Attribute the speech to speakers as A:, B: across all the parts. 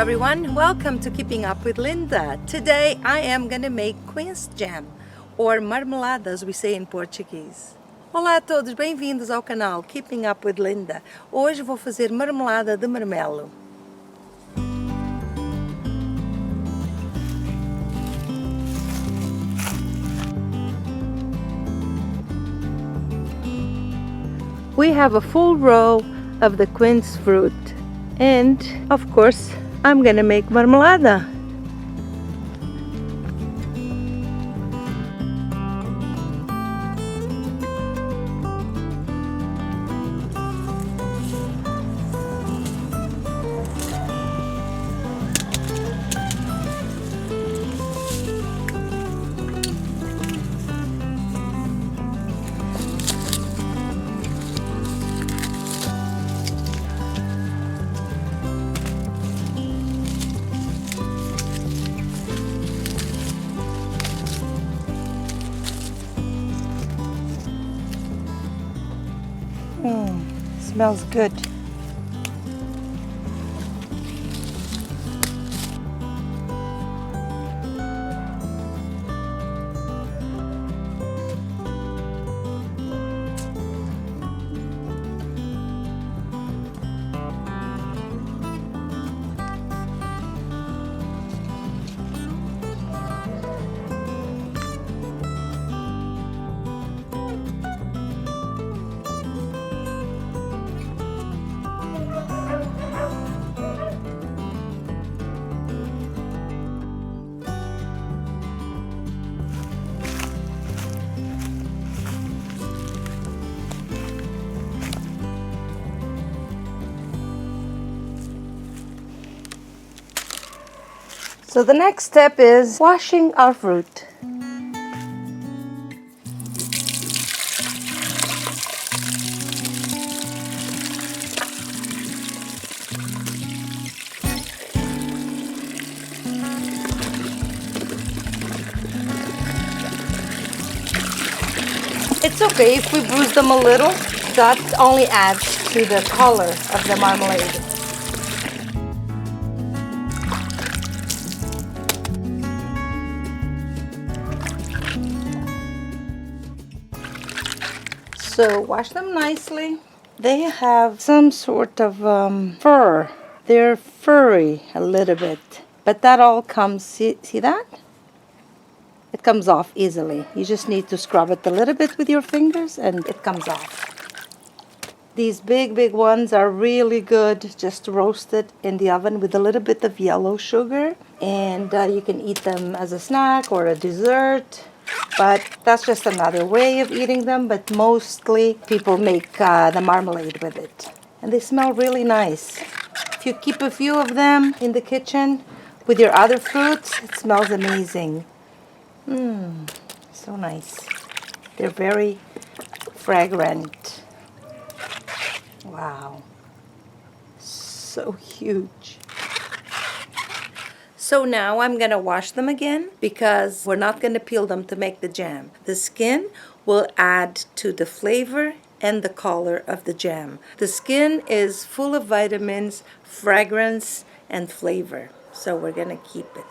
A: everyone, welcome to Keeping Up with Linda. Today I am gonna make quince jam, or marmalada as we say in Portuguese. Olá a todos, bem-vindos ao canal Keeping Up with Linda. Hoje vou fazer marmelada de marmelo. We have a full row of the quince fruit, and of course I'm gonna make marmalada. Smells good. So the next step is washing our fruit. It's okay if we bruise them a little. That only adds to the color of the marmalade. So wash them nicely. They have some sort of fur. They're furry a little bit, but that all comes, see that? It comes off easily. You just need to scrub it a little bit with your fingers and it comes off. These big ones are really good just roasted in the oven with a little bit of yellow sugar, and you can eat them as a snack or a dessert. But that's just another way of eating them, but mostly people make the marmalade with it. And they smell really nice. If you keep a few of them in the kitchen with your other fruits, it smells amazing. So nice. They're very fragrant. Wow. So huge. So now I'm gonna wash them again because we're not gonna peel them to make the jam. The skin will add to the flavor and the color of the jam. The skin is full of vitamins, fragrance, and flavor. So we're gonna keep it.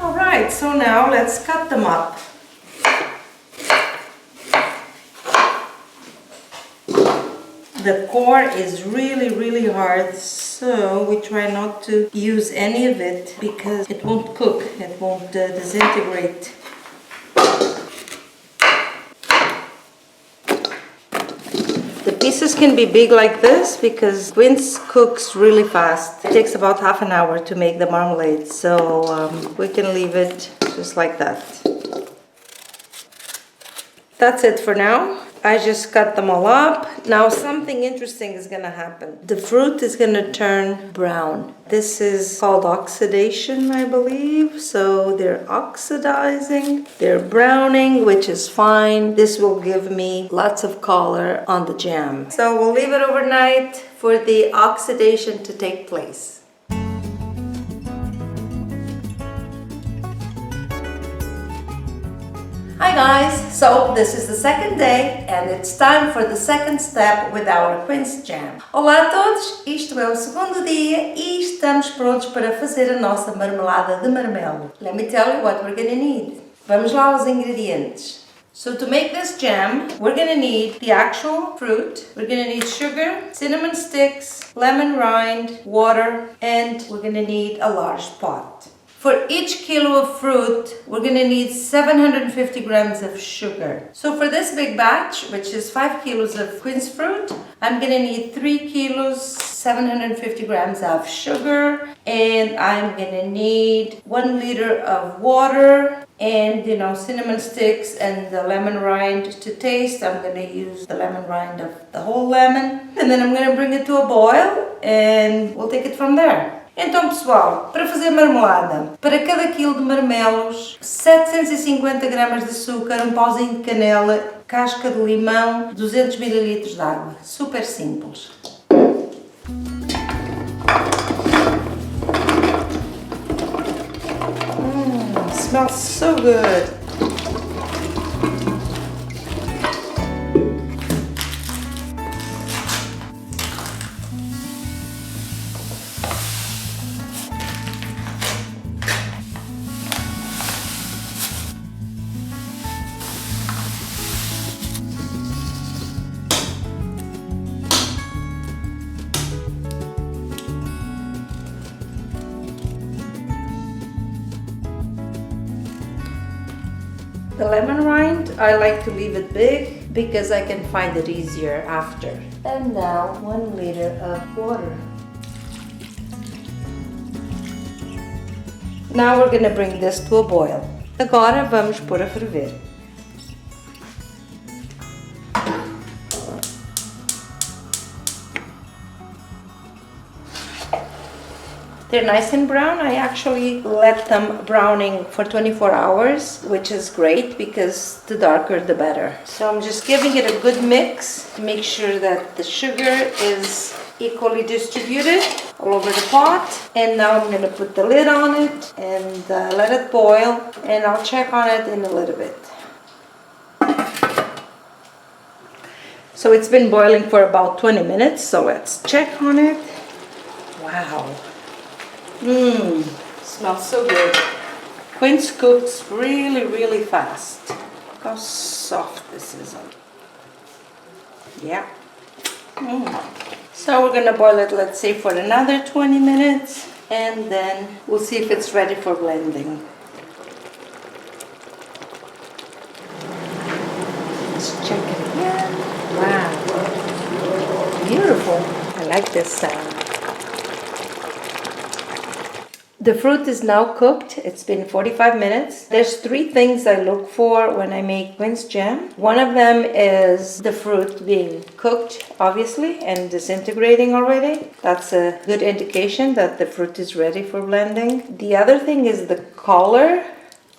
A: Alright, so now let's cut them up. The core is really hard, so we try not to use any of it because it won't cook, it won't disintegrate. The pieces can be big like this because quince cooks really fast. It takes about half an hour to make the marmalade, so we can leave it just like that. That's it for now. I just cut them all up. Now something interesting is gonna happen. The fruit is gonna turn brown. This is called oxidation, I believe. So they're oxidizing, they're browning, which is fine. This will give me lots of color on the jam. So we'll leave it overnight for the oxidation to take place. Hi guys, so this is the second day and it's time for the second step with our quince jam. Olá a todos, isto é o segundo dia e estamos prontos para fazer a nossa marmelada de marmelo. Let me tell you what we're gonna need. Vamos lá aos ingredientes. So to make this jam, we're gonna need the actual fruit, we're gonna need sugar, cinnamon sticks, lemon rind, water, and we're gonna need a large pot. For each kilo of fruit, we're gonna need 750 grams of sugar. So for this big batch, which is 5 kilos of quince fruit, I'm gonna need 3 kilos, 750 grams of sugar, and I'm gonna need 1 liter of water, and cinnamon sticks and the lemon rind to taste. I'm gonna use the lemon rind of the whole lemon, and then I'm gonna bring it to a boil, and we'll take it from there. Então pessoal, para fazer marmelada, para cada quilo de marmelos, 750 gramas de açúcar, um pauzinho de canela, casca de limão, 200 ml de água. Super simples. Smells so good. The lemon rind, I like to leave it big because I can find it easier after. And now 1 liter of water. Now we're going to bring this to a boil. Agora vamos pôr a ferver. They're nice and brown. I actually let them browning for 24 hours, which is great because the darker the better. So I'm just giving it a good mix to make sure that the sugar is equally distributed all over the pot. And now I'm going to put the lid on it and let it boil, and I'll check on it in a little bit. So it's been boiling for about 20 minutes, so let's check on it. Wow. Smells so good. Quince cooks really, really fast. Look how soft this is. Yeah. So we're gonna boil it, let's say, for another 20 minutes, and then we'll see if it's ready for blending. Let's check it again. Wow. Beautiful. I like this sound. The fruit is now cooked. It's been 45 minutes. There's 3 things I look for when I make quince jam. One of them is the fruit being cooked, obviously, and disintegrating already. That's a good indication that the fruit is ready for blending. The other thing is the color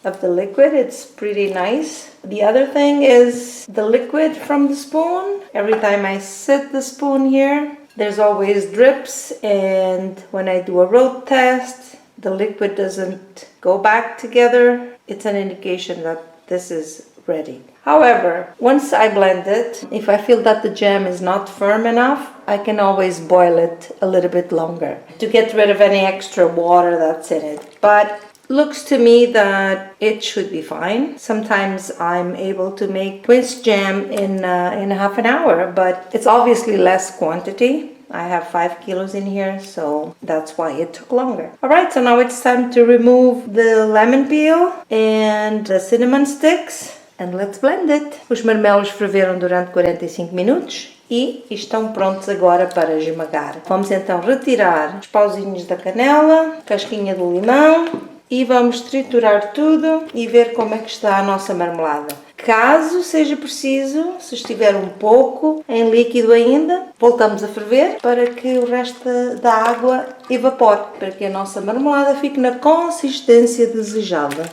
A: of the liquid. It's pretty nice. The other thing is the liquid from the spoon. Every time I sit the spoon here, there's always drips, and when I do a road test, the liquid doesn't go back together. It's an indication that this is ready. However, once I blend it, if I feel that the jam is not firm enough, I can always boil it a little bit longer to get rid of any extra water that's in it. But looks to me that it should be fine. Sometimes I'm able to make quince jam in half an hour, but it's obviously less quantity. I have 5 kilos in here, so that's why it took longer. Alright, so now it's time to remove the lemon peel and the cinnamon sticks, and let's blend it. Os marmelos ferveram durante 45 minutos e estão prontos agora para esmagar. Vamos então retirar os pauzinhos da canela, casquinha do limão, e vamos triturar tudo e ver como é que está a nossa marmelada. Caso seja preciso, se estiver um pouco em líquido ainda, voltamos a ferver para que o resto da água evapore, para que a nossa marmelada fique na consistência desejada.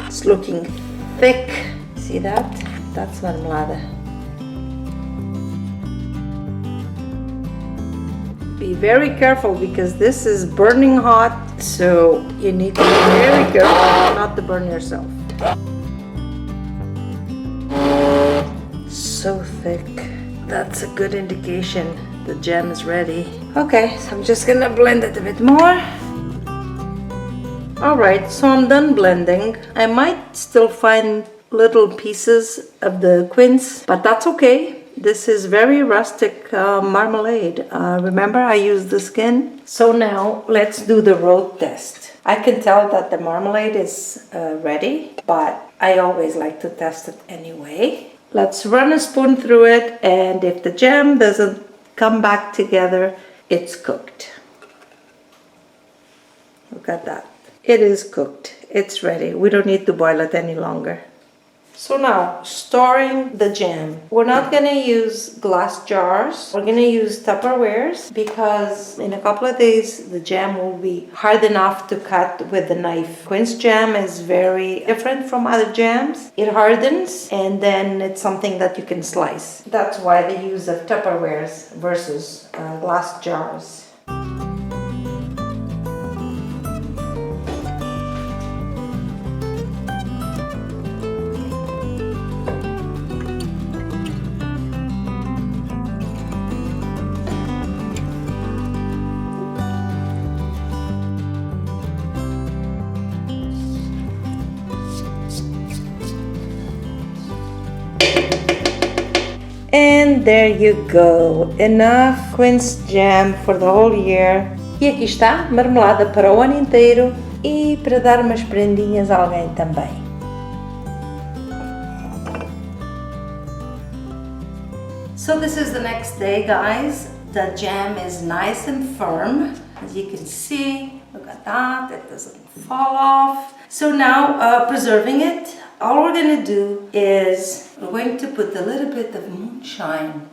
A: It's looking thick. See that? That's marmalada. Be very careful because this is burning hot, so you need to be very careful not to burn yourself. So thick. That's a good indication the jam is ready. Okay, so I'm just gonna blend it a bit more. Alright, so I'm done blending. I might still find little pieces of the quince, but that's okay. This is very rustic marmalade. Remember, I used the skin. So now let's do the road test. I can tell that the marmalade is ready, but I always like to test it anyway. Let's run a spoon through it, and if the jam doesn't come back together, it's cooked. Look at that. It is cooked. It's ready. We don't need to boil it any longer. So now, storing the jam. We're not going to use glass jars. We're going to use Tupperwares because in a couple of days the jam will be hard enough to cut with the knife. Quince jam is very different from other jams. It hardens and then it's something that you can slice. That's why the use of Tupperwares versus glass jars. And there you go, enough quince jam for the whole year. E aqui está, marmelada para o ano inteiro e para dar umas prendinhas a alguém também. So this is the next day, guys. The jam is nice and firm, as you can see. Look at that, it doesn't fall off. So now, preserving it, all we're going to do is we're going to put a little bit of moonshine.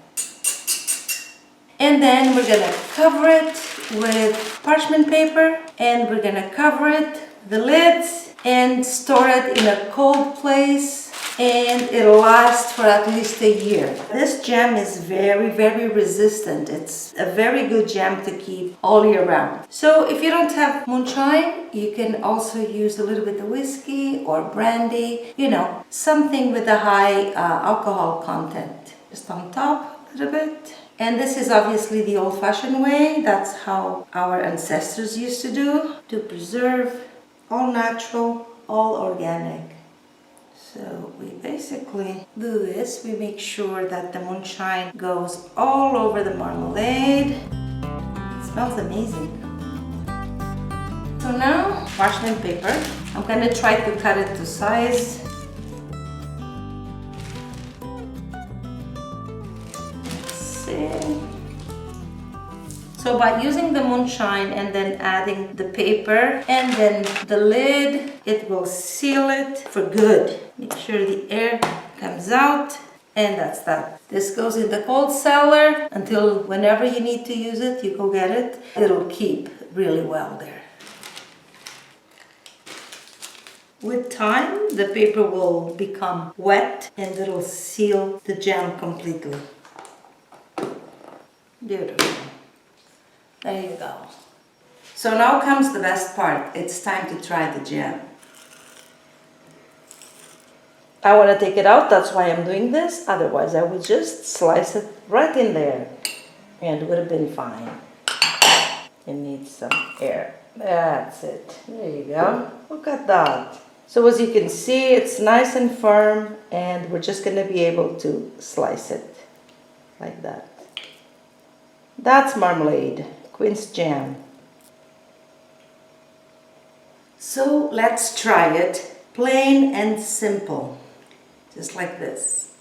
A: And then we're going to cover it with parchment paper, and we're going to cover it, the lids, and store it in a cold place, and it'll last for at least a year. This jam is very, very resistant. It's a very good jam to keep all year round. So if you don't have moonshine, you can also use a little bit of whiskey or brandy, you know, something with a high alcohol content. Just on top a little bit. And this is obviously the old-fashioned way. That's how our ancestors used to do, to preserve, all natural, all organic. So we basically do this. We make sure that the moonshine goes all over the marmalade. It smells amazing. So now, parchment paper. I'm gonna try to cut it to size. Let's see. So by using the moonshine and then adding the paper and then the lid, it will seal it for good. Make sure the air comes out, and that's that. This goes in the cold cellar until whenever you need to use it, you go get it. It'll keep really well there. With time, the paper will become wet and it'll seal the jam completely. Beautiful. There you go. So now comes the best part. It's time to try the jam. I want to take it out, that's why I'm doing this. Otherwise, I would just slice it right in there and it would have been fine. It needs some air. That's it. There you go. Look at that. So as you can see, it's nice and firm, and we're just going to be able to slice it like that. That's marmalade, quince jam. So let's try it, plain and simple, just like this.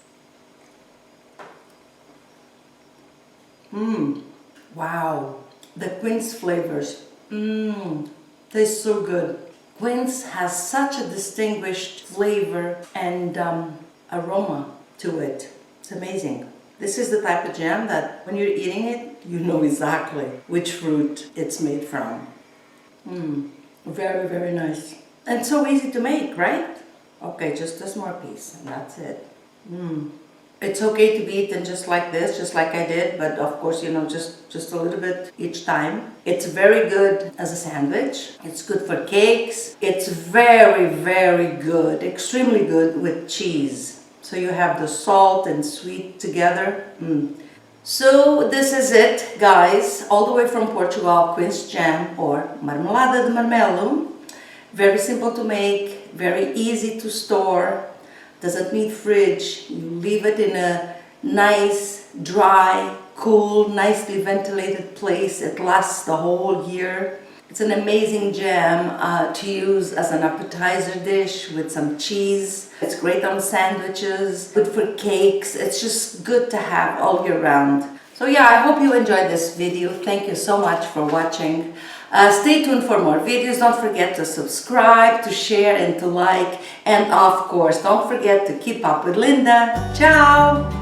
A: Wow, the quince flavors. Tastes so good. Quince has such a distinguished flavor and aroma to it. It's amazing. This is the type of jam that when you're eating it, you know exactly which fruit it's made from. Very, very nice. And so easy to make, right? Okay, just a small piece, and that's it. It's okay to be eaten just like this, just like I did, but of course, just a little bit each time. It's very good as a sandwich. It's good for cakes. It's very, very good, extremely good with cheese. So you have the salt and sweet together. So this is it, guys, all the way from Portugal, quince jam or marmalada de marmelo. Very simple to make, very easy to store, doesn't need fridge. You leave it in a nice, dry, cool, nicely ventilated place. It lasts the whole year. It's an amazing jam to use as an appetizer dish with some cheese. It's great on sandwiches, good for cakes. It's just good to have all year round. So yeah, I hope you enjoyed this video. Thank you so much for watching. Stay tuned for more videos. Don't forget to subscribe, to share, and to like. And of course, don't forget to keep up with Linda. Ciao!